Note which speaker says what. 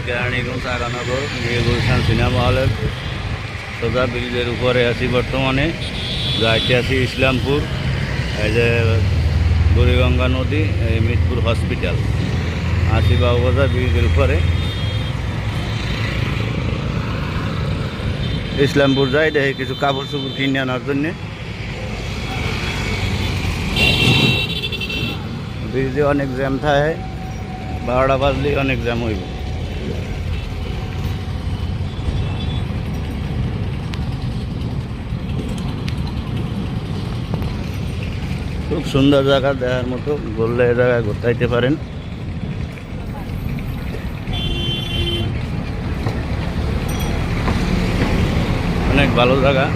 Speaker 1: কেরানীগঞ্জ আগানগর নিয়ে গুলশান সিনেমা হলের সোজা ব্রিজের উপরে আছি বর্তমানে। যাইতে আছি ইসলামপুর, এই যে বুড়িগঙ্গা নদী, এই মিরপুর হসপিটাল আছি বাবুবাজার ব্রিজের উপরে। ইসলামপুর যাই দেখি কিছু কাপড় চোপড় কিনে আনার জন্যে। ব্রিজে অনেক জ্যাম থাকে, 12টা বাজলেই অনেক জ্যাম হইব। খুব সুন্দর জায়গা, দেখার মতো, বললে এ জায়গায় ঘুরতে পারেন। অনেক ভালো জায়গা।